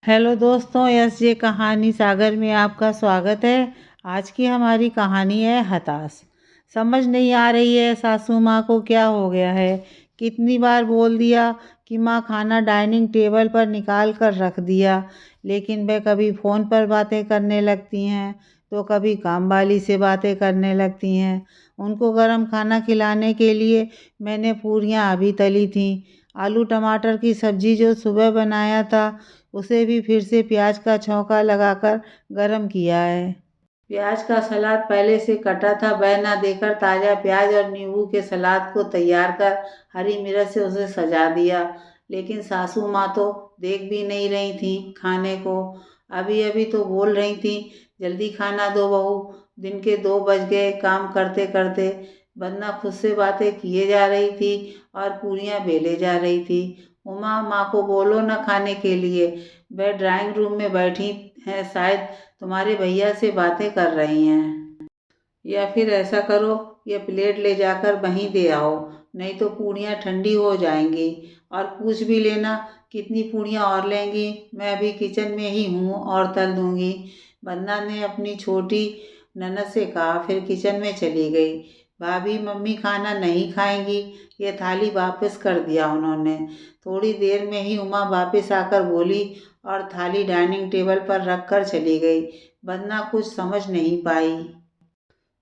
Hello दोस्तों, yes ये कहानी सागर में आपका स्वागत है। आज की हमारी कहानी है हताश। समझ नहीं आ रही है सासू माँ को क्या हो गया है। कितनी बार बोल दिया कि माँ खाना डाइनिंग टेबल पर निकाल कर रख दिया, लेकिन वे कभी फ़ोन पर बातें करने लगती हैं तो कभी काम वाली से बातें करने लगती हैं। उनको गर्म खाना खिलाने के लिए मैंने पूरियाँ अभी तली थीं। आलू टमाटर की सब्ज़ी जो सुबह बनाया था उसे भी फिर से प्याज का छौंका लगाकर गरम किया है। प्याज का सलाद पहले से कटा था, वह ना देकर ताज़ा प्याज और नींबू के सलाद को तैयार कर हरी मिर्च से उसे सजा दिया। लेकिन सासू माँ तो देख भी नहीं रही थीं खाने को। अभी अभी तो बोल रही थीं, जल्दी खाना दो बहू, दिन के 2 बज गए। काम करते करते वंदना खुद से बातें किए जा रही थी और पूरियाँ बेले जा रही थी। उमा, माँ को बोलो न खाने के लिए, वह ड्राइंग रूम में बैठी हैं, शायद तुम्हारे भैया से बातें कर रही हैं। या फिर ऐसा करो, ये प्लेट ले जाकर वहीं दे आओ, नहीं तो पूड़ियाँ ठंडी हो जाएंगी। और पूछ भी लेना कितनी पूड़ियाँ और लेंगी, मैं अभी किचन में ही हूँ और तल दूंगी। वंदना ने अपनी छोटी ननद से कहा, फिर किचन में चली गई। भाभी, मम्मी खाना नहीं खाएंगी, ये थाली वापस कर दिया उन्होंने। थोड़ी देर में ही उमा वापस आकर बोली और थाली डाइनिंग टेबल पर रख कर चली गई। वंदना कुछ समझ नहीं पाई।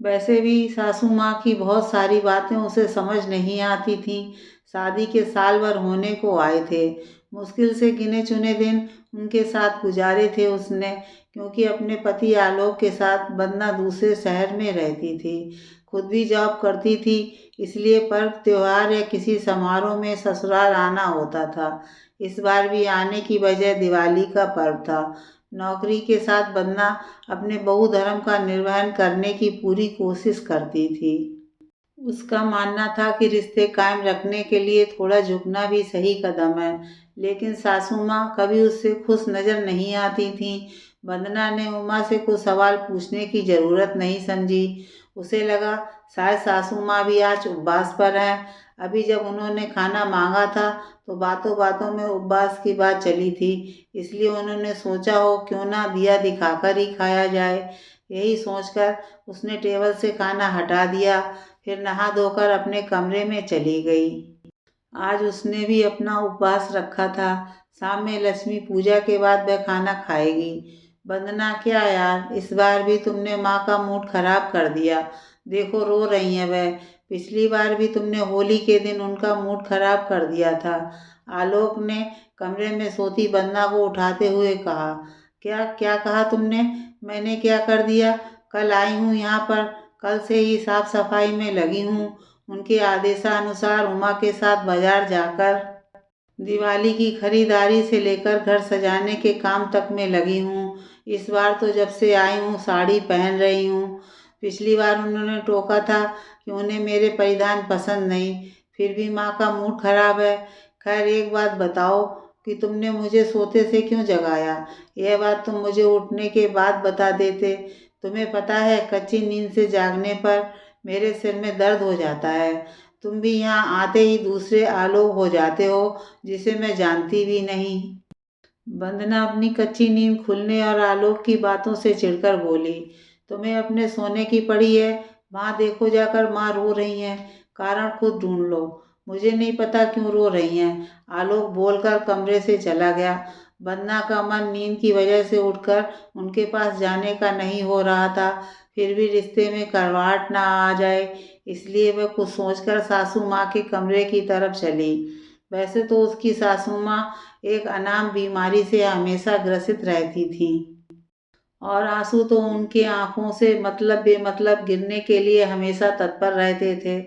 वैसे भी सासू माँ की बहुत सारी बातें उसे समझ नहीं आती थीं। शादी के साल भर होने को आए थे। मुश्किल से गिने चुने दिन उनके साथ गुजारे थे उसने, क्योंकि अपने पति आलोक के साथ वंदना दूसरे शहर में रहती थी। खुद भी जॉब करती थी, इसलिए पर्व त्योहार या किसी समारोह में ससुराल आना होता था। इस बार भी आने की वजह दिवाली का पर्व था। नौकरी के साथ वंदना अपने बहु धर्म का निर्वहन करने की पूरी कोशिश करती थी। उसका मानना था कि रिश्ते कायम रखने के लिए थोड़ा झुकना भी सही कदम है, लेकिन सासू माँ कभी उससे खुश नज़र नहीं आती थीं। वंदना ने उमा से कुछ सवाल पूछने की ज़रूरत नहीं समझी। उसे लगा शायद सासू माँ भी आज उपवास पर हैं। अभी जब उन्होंने खाना मांगा था तो बातों बातों में उपवास की बात चली थी, इसलिए उन्होंने सोचा हो क्यों ना दिया दिखाकर ही खाया जाए। यही सोचकर उसने टेबल से खाना हटा दिया, फिर नहा धोकर अपने कमरे में चली गई। आज उसने भी अपना उपवास रखा था। शाम में लक्ष्मी पूजा के बाद वह खाना खाएगी। वंदना, क्या यार, इस बार भी तुमने माँ का मूड खराब कर दिया। देखो रो रही है वह। पिछली बार भी तुमने होली के दिन उनका मूड खराब कर दिया था। आलोक ने कमरे में सोती वंदना को उठाते हुए कहा। क्या क्या कहा तुमने? मैंने क्या कर दिया? कल आई हूँ यहाँ पर, कल से ही साफ सफाई में लगी हूँ। उनके आदेशानुसार उमा के साथ बाजार जाकर दिवाली की खरीदारी से लेकर घर सजाने के काम तक में लगी हूँ। इस बार तो जब से आई हूँ साड़ी पहन रही हूँ। पिछली बार उन्होंने टोका था कि उन्हें मेरे परिधान पसंद नहीं, फिर भी माँ का मूड खराब है। खैर एक बात बताओ कि तुमने मुझे सोते से क्यों जगाया? यह बात तुम मुझे उठने के बाद बता देते। तुम्हें पता है कच्ची नींद से जागने पर मेरे सिर में दर्द हो जाता है। तुम भी यहाँ आते ही दूसरे आलोक हो जाते हो, जिसे मैं जानती भी नहीं। वंदना अपनी कच्ची नींद खुलने और आलोक की बातों से चिढ़कर बोली। तुम्हें अपने सोने की पड़ी है। वहाँ देखो जाकर, माँ रो रही हैं। कारण खुद ढूंढ लो। मुझे नहीं पता क्यों रो रही हैं। आलोक बोलकर कमरे से चला गया। वंदना का मन नींद की वजह से उठकर उनके पास जाने का नहीं हो रहा था। फिर भी रिश्ते में करवाहट ना आ जाए, इसलिए वह कुछ सोचकर सासू माँ के कमरे की तरफ चली। वैसे तो उसकी सासू माँ एक अनाम बीमारी से हमेशा ग्रसित रहती थी और आंसू तो उनके आंखों से मतलब बेमतलब गिरने के लिए हमेशा तत्पर रहते थे।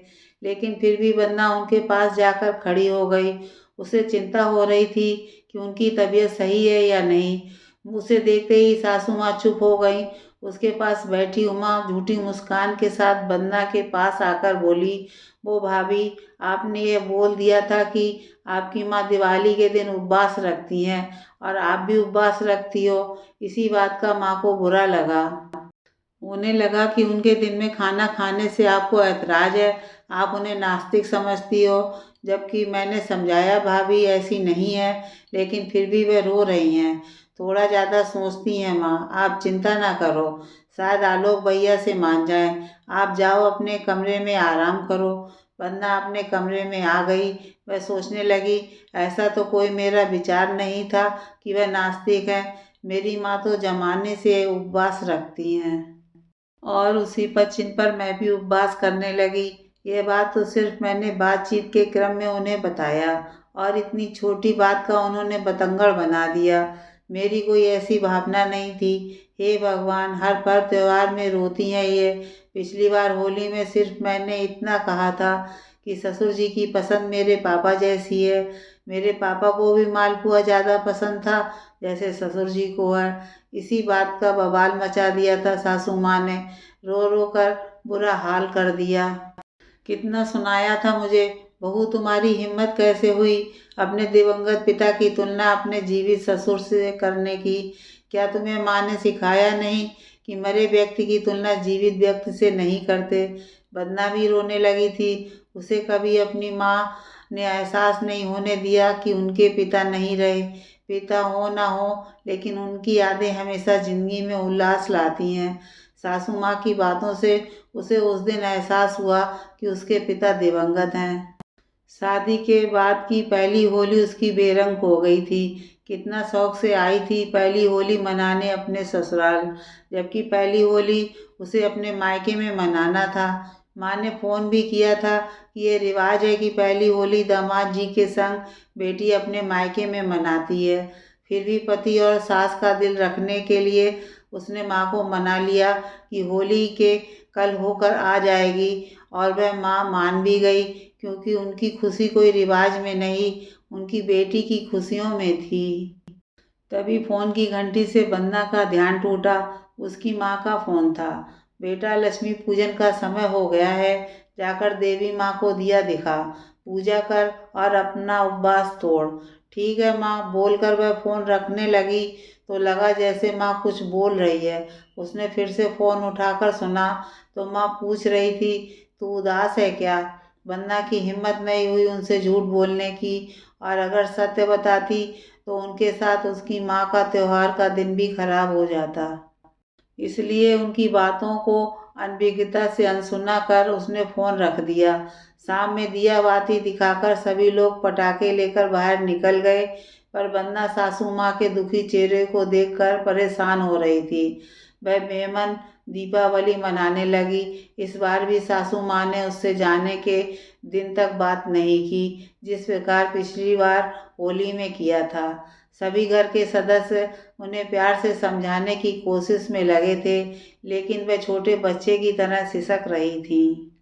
लेकिन फिर भी वंदना उनके पास जाकर खड़ी हो गई। उसे चिंता हो रही थी कि उनकी तबीयत सही है या नहीं। उसे देखते ही सासू माँ चुप हो गई। उसके पास बैठी उमा झूठी मुस्कान के साथ वंदना के पास आकर बोली, वो भाभी, आपने ये बोल दिया था कि आपकी माँ दिवाली के दिन उपवास रखती हैं और आप भी उपवास रखती हो। इसी बात का माँ को बुरा लगा। उन्हें लगा कि उनके दिन में खाना खाने से आपको ऐतराज है, आप उन्हें नास्तिक समझती हो। जबकि मैंने समझाया भाभी ऐसी नहीं है, लेकिन फिर भी वे रो रही हैं। थोड़ा ज़्यादा सोचती हैं माँ, आप चिंता ना करो, शायद आलोक भैया से मान जाएं। आप जाओ अपने कमरे में आराम करो। वंदना अपने कमरे में आ गई। वह सोचने लगी, ऐसा तो कोई मेरा विचार नहीं था कि वह नास्तिक है। मेरी माँ तो जमाने से उपवास रखती हैं और उसी पचिन पर मैं भी उपवास करने लगी। यह बात तो सिर्फ मैंने बातचीत के क्रम में उन्हें बताया और इतनी छोटी बात का उन्होंने बतंगड़ बना दिया। मेरी कोई ऐसी भावना नहीं थी। हे भगवान, हर पर्व त्योहार में रोती हैं ये। पिछली बार होली में सिर्फ मैंने इतना कहा था कि ससुर जी की पसंद मेरे पापा जैसी है। मेरे पापा को भी मालपुआ ज़्यादा पसंद था जैसे ससुर जी को है। इसी बात का बवाल मचा दिया था सासू माँ ने। रो रो कर बुरा हाल कर दिया। कितना सुनाया था मुझे, बहू तुम्हारी हिम्मत कैसे हुई अपने दिवंगत पिता की तुलना अपने जीवित ससुर से करने की। क्या तुम्हें माँ ने सिखाया नहीं कि मरे व्यक्ति की तुलना जीवित व्यक्ति से नहीं करते। वंदना भी रोने लगी थी। उसे कभी अपनी माँ ने एहसास नहीं होने दिया कि उनके पिता नहीं रहे। पिता हो ना हो, लेकिन उनकी यादें हमेशा जिंदगी में उल्लास लाती हैं। सासू माँ की बातों से उसे उस दिन एहसास हुआ कि उसके पिता दिवंगत हैं। शादी के बाद की पहली होली उसकी बेरंग हो गई थी। कितना शौक से आई थी पहली होली मनाने अपने ससुराल, जबकि पहली होली उसे अपने मायके में मनाना था। माँ ने फ़ोन भी किया था कि ये रिवाज है कि पहली होली दामाद जी के संग बेटी अपने मायके में मनाती है। फिर भी पति और सास का दिल रखने के लिए उसने माँ को मना लिया कि होली के कल होकर आ जाएगी, और वह माँ मान भी गई क्योंकि उनकी खुशी कोई रिवाज में नहीं, उनकी बेटी की खुशियों में थी। तभी फोन की घंटी से वंदना का ध्यान टूटा। उसकी माँ का फोन था। बेटा, लक्ष्मी पूजन का समय हो गया है, जाकर देवी माँ को दिया दिखा, पूजा कर और अपना उपवास तोड़। ठीक है माँ, बोलकर वह फोन रखने लगी तो लगा जैसे माँ कुछ बोल रही है। उसने फिर से फोन उठाकर सुना तो माँ पूछ रही थी, तू उदास है क्या। वंदना की हिम्मत नहीं हुई उनसे झूठ बोलने की, और अगर सत्य बताती तो उनके साथ उसकी माँ का त्योहार का दिन भी खराब हो जाता। इसलिए उनकी बातों को अनभिज्ञता से अनसुना कर उसने फ़ोन रख दिया। शाम में दिया बाती दिखाकर सभी लोग पटाखे लेकर बाहर निकल गए, पर वंदना सासू माँ के दुखी चेहरे को देखकर परेशान हो रही थी। वह बेमन दीपावली मनाने लगी। इस बार भी सासू माँ ने उससे जाने के दिन तक बात नहीं की, जिस प्रकार पिछली बार होली में किया था। सभी घर के सदस्य उन्हें प्यार से समझाने की कोशिश में लगे थे, लेकिन वह छोटे बच्चे की तरह सिसक रही थी।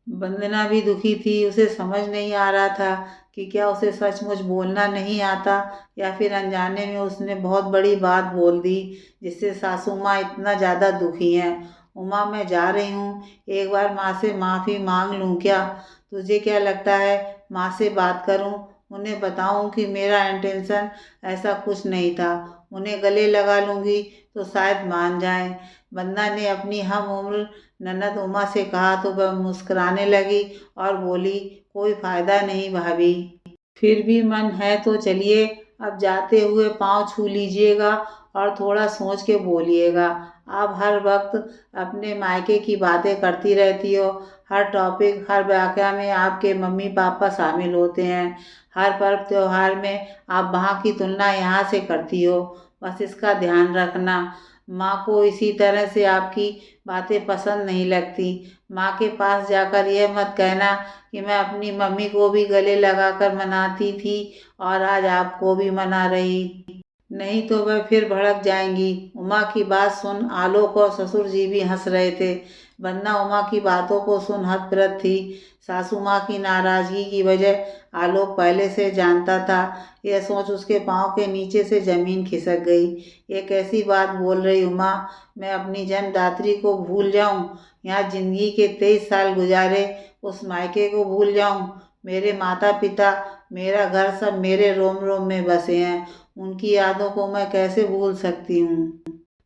वंदना भी दुखी थी। उसे समझ नहीं आ रहा था कि क्या उसे सचमुच बोलना नहीं आता, या फिर अनजाने में उसने बहुत बड़ी बात बोल दी जिससे सासू माँ इतना ज़्यादा दुखी हैं। उमा, मैं जा रही हूँ, एक बार माँ से माफ़ी मांग लूँ क्या। तुझे क्या लगता है, माँ से बात करूँ, उन्हें बताऊँ कि मेरा इंटेंशन ऐसा कुछ नहीं था, उन्हें गले लगा लूँगी तो शायद मान जाएं। वंदना ने अपनी हम उम्र ननद उमा से कहा तो वह मुस्कुराने लगी और बोली, कोई फायदा नहीं भाभी, फिर भी मन है तो चलिए। अब जाते हुए पाँव छू लीजिएगा और थोड़ा सोच के बोलिएगा। आप हर वक्त अपने मायके की बातें करती रहती हो। हर टॉपिक, हर वाक़या में आपके मम्मी पापा शामिल होते हैं। हर पर्व त्योहार में आप वहाँ की तुलना यहाँ से करती हो। बस इसका ध्यान रखना। माँ को इसी तरह से आपकी बातें पसंद नहीं लगती। माँ के पास जाकर यह मत कहना कि मैं अपनी मम्मी को भी गले लगाकर मनाती थी और आज आपको भी मना रही, नहीं तो वह फिर भड़क जाएंगी। उमा की बात सुन आलोक और ससुर जी भी हंस रहे थे। वंदना उमा की बातों को सुन हतप्रभ थी। सासू माँ की नाराजगी की वजह आलोक पहले से जानता था। यह सोच उसके पाँव के नीचे से जमीन खिसक गई। ये कैसी बात बोल रही उमा, मैं अपनी जन्मदात्री को भूल जाऊं, यहाँ जिंदगी के 23 साल गुजारे उस मायके को भूल जाऊं। मेरे माता पिता, मेरा घर, सब मेरे रोम रोम में बसे हैं, उनकी यादों को मैं कैसे भूल सकती हूँ।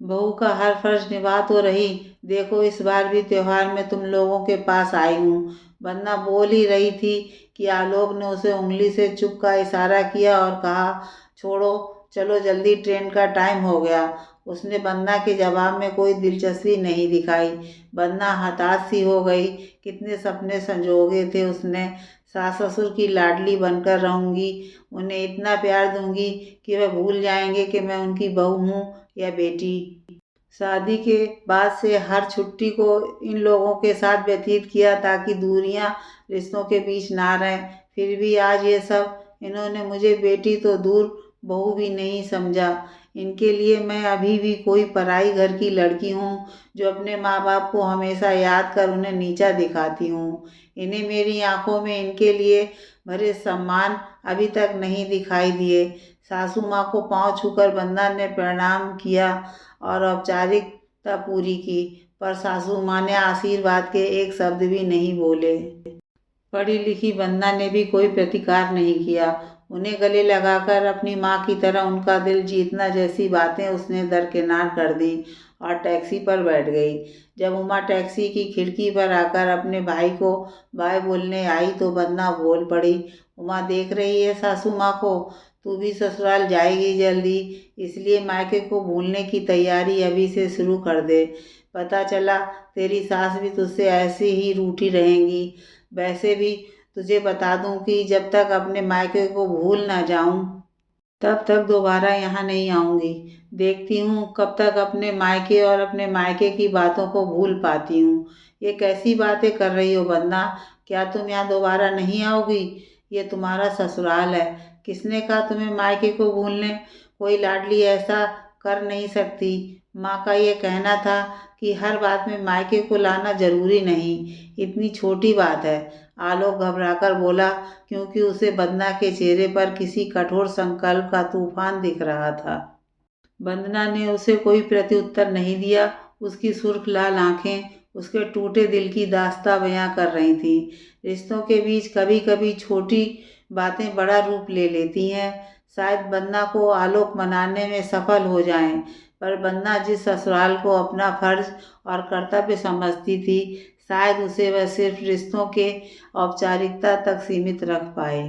बहू का हर फर्ज निभा तो रही, देखो इस बार भी त्योहार में तुम लोगों के पास आई हूँ। वंदना बोल ही रही थी कि आलोक ने उसे उंगली से चुप का इशारा किया और कहा, छोड़ो, चलो जल्दी, ट्रेन का टाइम हो गया। उसने वंदना के जवाब में कोई दिलचस्पी नहीं दिखाई। वंदना हताश सी हो गई। कितने सपने संजोगे थे उसने। सास ससुर की लाडली बनकर रहूंगी, उन्हें इतना प्यार दूंगी कि वह भूल जाएंगे कि मैं उनकी बहू हूँ या बेटी। शादी के बाद से हर छुट्टी को इन लोगों के साथ व्यतीत किया ताकि दूरियां रिश्तों के बीच ना रहें। फिर भी आज ये सब, इन्होंने मुझे बेटी तो दूर, बहू भी नहीं समझा। इनके लिए मैं अभी भी कोई पराई घर की लड़की हूँ जो अपने माँ बाप को हमेशा याद कर उन्हें नीचा दिखाती हूँ। इन्हें मेरी आंखों में इनके लिए भरे सम्मान अभी तक नहीं दिखाई दिए। सासू माँ को पांव छूकर वंदना ने प्रणाम किया और औपचारिकता पूरी की, पर सासू माँ ने आशीर्वाद के एक शब्द भी नहीं बोले। पढ़ी लिखी वंदना ने भी कोई प्रतिकार नहीं किया। उन्हें गले लगाकर अपनी माँ की तरह उनका दिल जीतना जैसी बातें उसने दरकिनार कर दी और टैक्सी पर बैठ गई। जब उमा टैक्सी की खिड़की पर आकर अपने भाई को बाय बोलने आई तो वंदना बोल पड़ी, उमा देख रही है सासू माँ को, तू भी ससुराल जाएगी जल्दी, इसलिए मायके को भूलने की तैयारी अभी से शुरू कर दे। पता चला तेरी सास भी तुझसे ऐसे ही रूठी रहेंगी। वैसे भी तुझे बता दूं कि जब तक अपने मायके को भूल ना जाऊं तब तक दोबारा यहाँ नहीं आऊंगी। देखती हूँ कब तक अपने मायके और अपने मायके की बातों को भूल पाती हूँ। ये कैसी बातें कर रही हो वंदना, क्या तुम यहाँ दोबारा नहीं आओगी? ये तुम्हारा ससुराल है। किसने कहा तुम्हें मायके को भूलने? कोई लाडली ऐसा कर नहीं सकती। माँ का ये कहना था कि हर बात में मायके को लाना जरूरी नहीं, इतनी छोटी बात है। आलोक घबराकर बोला, क्योंकि उसे वंदना के चेहरे पर किसी कठोर संकल्प का तूफान दिख रहा था। वंदना ने उसे कोई प्रत्युत्तर नहीं दिया। उसकी सुर्ख लाल आंखें उसके टूटे दिल की दास्तां बयां कर रही थीं। रिश्तों के बीच कभी कभी छोटी बातें बड़ा रूप ले लेती हैं। शायद वंदना को आलोक मनाने में सफल हो जाएं, पर वंदना जिस ससुराल को अपना फर्ज और कर्तव्य समझती थी, शायद उसे वह सिर्फ रिश्तों के औपचारिकता तक सीमित रख पाए।